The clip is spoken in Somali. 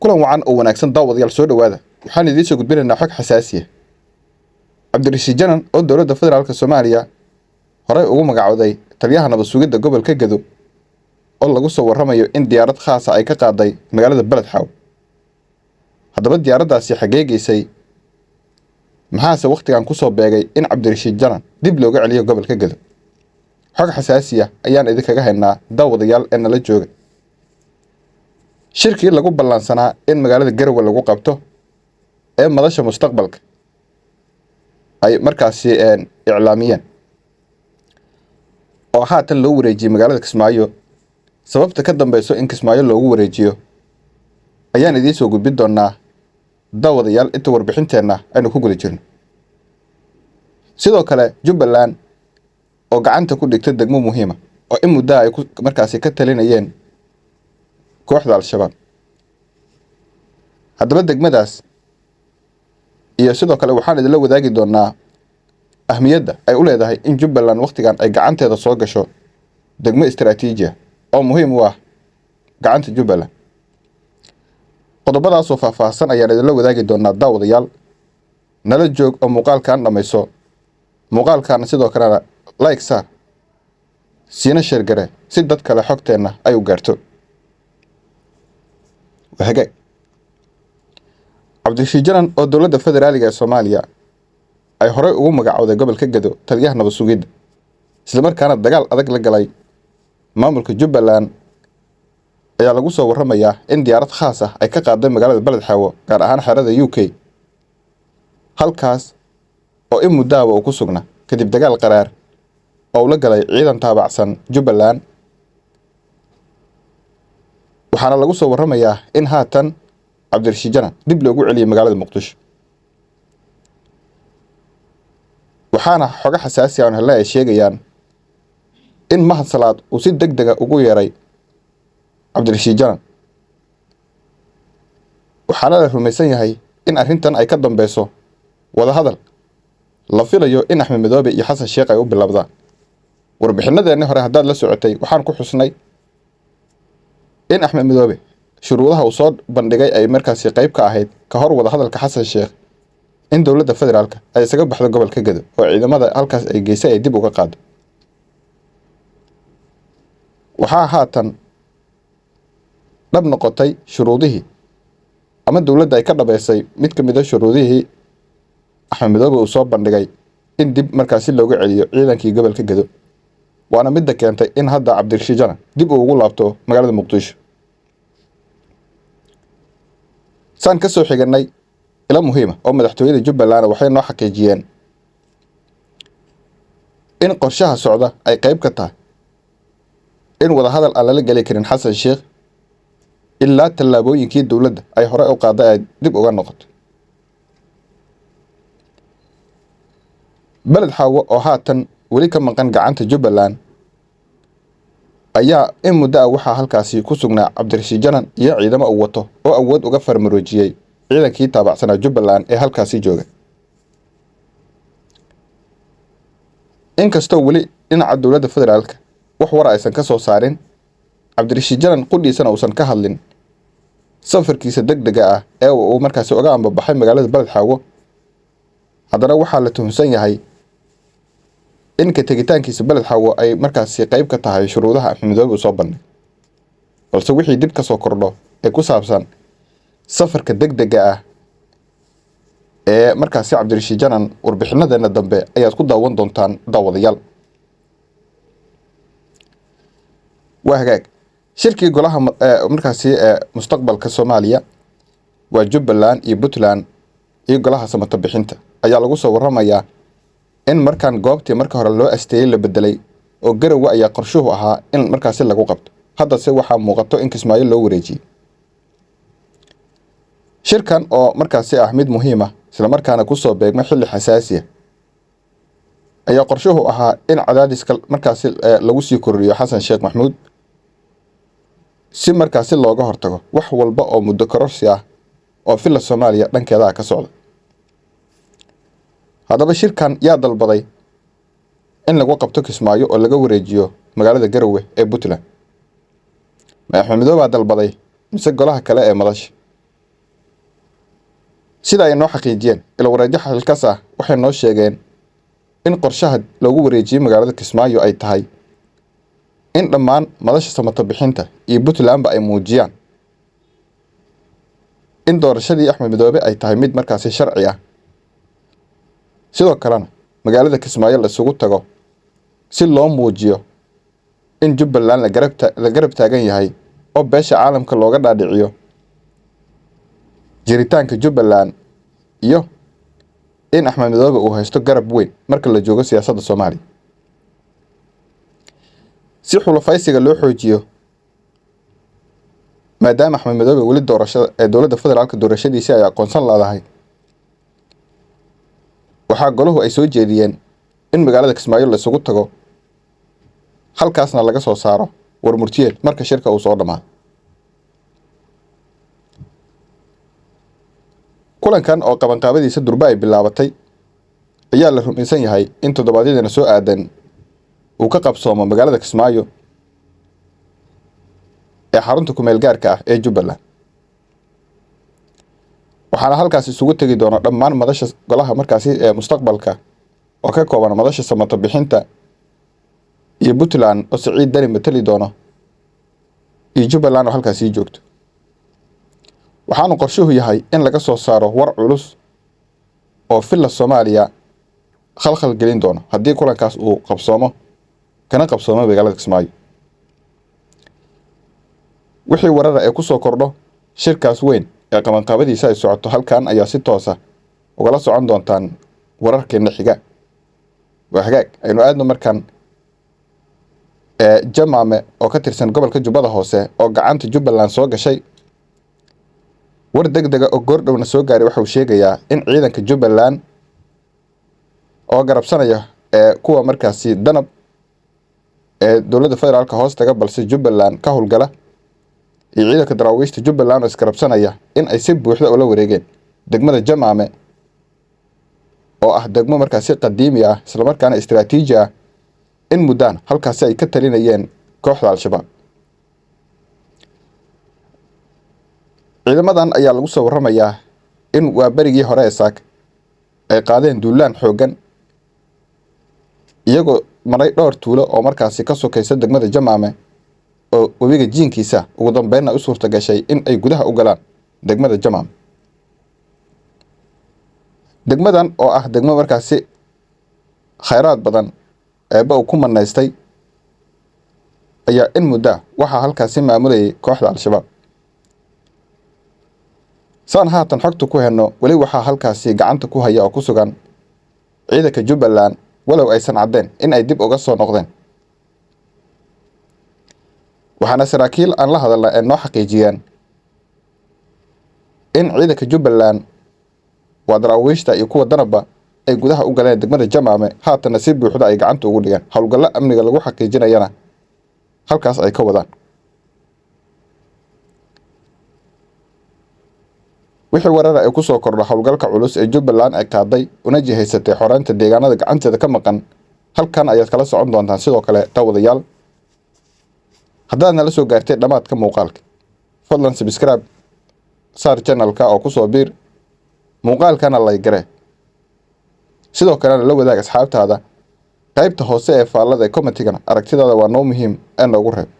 kulan wacan oo wanaagsan daawadayaal soo dhawaada waxaan idiin soo gudbinaynaa xog xasaasi ah. Cabdirashiid Janan oo dowladda federaalka Soomaaliya horey ugu magacowday taliyaha nabad sugidda gobolka Gedo oo lagu soo waramayo in diyaarad khaas ah ay ka qaaday magaalada Beledxaaw. Haddaba diyaaraddaasi xagee geysay maxaase waqtigan ku soo beegay in Cabdirashiid Janan dib looga celiyo gobolka Gedo? xog xasaasi ah ayaan idinkaga haynaa daawadayaal ee nala jooga. shirkii lagu ballansanaa in magaalada Garowe lagu qabto ee madasha mustaqbalka ay markaasi iclaamiyeen oo haatan loo wareejiyay magaalada Kismaayo. sababta ka dambayso in Kismaayo loogu wareejiyo ayaan idiin soo gudbin doonaa daawadayaal inta warbixinteena aynu ku guda jirno. sidoo kale Jubbaland oo gacanta ku dhigtay degmo muhiim ah oo in muddo ay markaasi ka talinayeen kooxda Al-Shabaab. haddaba degmadaas iyo sidoo kale waxaan idinla wadaagi doonaa ahmiyadda ay u leedahay in Jubbaland waqtigan ay gacanteeda soo gasho degmo istiraatiiji ah oo muhiim u ah gacanta Jubbaland. qodobadaas oo faahfaahsan ayaan idinla wadaagi doonaa daawadayaal. nala joog oo muuqaalkan dhamayso. muuqaalkan sidoo kalena like saar siina share gare si dad kale xogteena ay u gaarto. وهجاء Cabdirashiid Janan oo dowladda federaaliga ee Soomaaliya ay horey ugu magacowday gobolka Gedo taliyaha nabad sugidda isla markaana dagaal adag la galay maamulka Jubbaland ayaa lagu soo waramayaa in diyaarad khaas ah ay ka qaaday magaalada Beledxaaw gaar ahaan xerada UK halkaas oo in muddo uu ku sugnaa kadib dagaal qaraar oo la galay ciidan taabacsan Jubbaland. waxaana lagu soo waramayaa in haatan Cabdirashiid Janan dib loogu celiyay magaalada Muqdisho. waxaana xogo xasaasi ah oo ay sheegayaan in Mahad Salaad uu si degdeg ah ugu yeeray Cabdirashiid Janan. waxaana la rumaysan yahay in arrintan ay ka dambeyso wada hadal la filayo in Axmed Madoobe iyo Xasan Sheekh ay u bilowdaan. warbixinadeennii hore haddaad la socotay waxaan ku xusnay in Axmed Madoobe shuruudaha uu soo bandhigay ay markaasi qayb ka ahayd ka hor wada hadalka Xasan Sheekh in dowladda federaalka ay isaga baxdo gobolka Gedo oo ciidamada halkaas ay geysay ay dib uga qaado. waxaa haatan dhab noqotay shuruudihii ama dowladda ay ka dhabeysay mid ka mid ah shuruudihii Axmed Madoobe uu soo bandhigay in dib markaasi looga celiyo ciidankii gobolka Gedo. waana midda keentay in hadda Cabdirashiid Janan dib ugu laabto magaalada Muqdisho. saan ka soo xiganay ila muhiim ah oo madaxtooyada Jubbaland waxay noo xaqiijiyeen in qorshaha socda ay qayb ka tahay in wada hadal aan lala gali karin Xasan Sheekh ilaa tallaabooyinkii dowladda ay hore u qaaday ay dib uga noqoto. Beledxaaw oo haatan weli ka maqan gacanta Jubbaland ayaa in muddo ah waxaa halkaasi ku sugnaa Cabdirashiid Janan iyo ciidamo uu wato oo awood uga farmaroojiyay ciidankii taabacsanaa Jubbaland ee halkaasi jooga. inkastoo weli dhinaca dowladda federaalka wax war aysan ka soo saarin Cabdirashiid Janan qudhiisana uusan ka hadlin safarkiisa degdega ah ee uu markaasi uga ambabaxay magaalada Beledxaaw. haddana waxaa la tuhunsan yahay in ka tegitaankiisa Beledxaaw ay markaasi qayb ka tahay shuruudaha Axmed Madoobe uu soo bandhigay. balse wixii dib ka soo kordho ee ku saabsan safarka degdega ah ee markaasi Cabdirashiid Janan warbixinadeena dambe ayaad ku daawan doontaan daawadayaal. waa hagaag shirkii golaha markaasi mustaqbalka Soomaaliya waa Jubbaland iyo Puntland iyo golaha samata bixinta ayaa lagu soo waramayaa in markaan goobtii marka hore loo asteeyay la bedelay oo Garowe ayaa qorshuhu ahaa in markaasi lagu qabto. haddase waxaa muuqato in Kismaayo loo wareejiyay. shirkan oo markaasi ah mid muhiim ah isla markaana ku soo beegmay xilli xasaasi ah ayaa qorshuhu ahaa in cadaadiska markaasi lagu sii kordhiyo Xasan Sheekh Maxamuud si markaasi looga hortago wax walba oo muddo kororsi ah oo filla Soomaaliya dhankeeda ka socda. haddaba shirkan yaa dalbaday in lagu qabto Kismaayo oo laga wareejiyo magaalada Garowe ee Puntland. Axmed Madoobe dalbaday mise golaha kale ee madasha sida ay noo xaqiijiyeen ila wareedyo xilkas ah waxay noo sheegeen in qorshaha loogu wareejiyey magaalada Kismaayo ay tahay in dhammaan madasha samata bixinta iyo Puntlandba ay muujiyaan in doorashadii Axmed Madoobe ay tahay mid markaasi sharci ah. sidoo kalena magaalada Kismaayo la isugu tago si loo muujiyo in Jubbaland la garab taagan yahay oo beesha caalamka looga dhaadhiciyo jiritaanka Jubbaland iyo in Axmed Madoobe uu haysto garab weyn marka la joogo siyaasadda Soomaaliya. si xulafaysiga loo xoojiyo maadaama Axmed Madoobe weli doorashada ee dowladda federaalka doorashadiisa ay aqoonsan laadahay, waxaa goluhu ay soo jeediyeen in magaalada Kismaayo la isugu tago halkaasna laga soo saaro warmurtiyeed marka shirka uu soo dhamaado. kulankan oo qabanqaabadiisa durba ay bilaabatay ayaa la rumaysan yahay in toddobaadyadana soo aadan uu ka qabsoomo magaalada Kismaayo ee xarunta ku meel gaarka ah ee Jubbaland. waxaana halkaas isugu tagi doona dhammaan madasha golaha markaasi ee mustaqbalka oo ka kooban madasha samata bixinta iyo Puntland oo Siciid Dani matali doono iyo Jubbaland oo halkaas joogto. waxaanu qorshuhu yahay in laga soo saaro war culus oo filla Soomaaliya khalkhal gelin doono haddii kulankaas uu qabsoomo kana qabsoomo magaalada Kismaayo. wixii warara ee ku soo kordho shirkaas weyn ee qabanqaabadiisa ay socoto halkan ayaa si toos ah ugala socon doontaan wararkeena xiga. waa hagaag aynu aadno markan Jamaame oo ka tirsan gobolka Jubbada Hoose oo gacanta Jubbaland soo gashay. war degdega oo goordhowna soo gaaray waxa uu sheegayaa in ciidanka Jubbaland oo garabsanaya kuwa markaasi danab ee dowladda federaalka hoostaga balse Jubbaland ka howlgala iyo ciidanka daraawiishta Jubbaland oo iskarabsanaya in ay si buuxda ula wareegeen degmada Jamaame oo ah degmo markaasi qadiimi ah isla markaana istiraatiiji ah in muddaan halkaasi ay ka talinayeen kooxda Al-Shabaab. ciidamadan ayaa lagu soo waramayaa in waa barigii hore ee saak ay qaadeen duulaan xoogan iyagoo maray dhowr tuulo oo markaasi ka sokaysa degmada Jamaame oo webiga jiinkiisa ugu dambeynna u suurta gashay in ay gudaha u galaan degmada Jamaame. degmadan oo ah degmo markaasi khayraad badan eeba uu ku manaystay ayaa in muddo waxaa halkaasi maamulayay kooxda Al-Shabaab. saan haatan xogta ku heno weli waxaa halkaasi gacanta ku haya oo ku sugan ciidanka Jubbaland walow aysan cadeen in ay dib uga soo noqdeen. waxaana saraakiil aan la hadalna ee noo xaqiijiyeen in ciidanka Jubbaland waa daraawiishta iyo kuwa danaba ay gudaha u galeen degmada Jamaame haatana si buuxda ay gacanta ugu dhigeen howlgalla amniga lagu xaqiijinayana halkaas ay ka wadaan. wixii warara ay ku soo kordho howlgalka culus ee Jubbaland ay qaaday una jihaysatay xoreynta deegaanada gacanteeda ka maqan halkan ayaad kala socon doontaan. sidoo kale daawadayaal haddaad nala soo gaartay dhamaadka muuqaalka fadlan subscribe saar channelka oo ku soo biir muuqaalkana like gare. sidoo kale la wadaag asxaabtaada qaybta hoose ee faallada commentigana aragtidaada waa noo muhiim ee noogu reeb.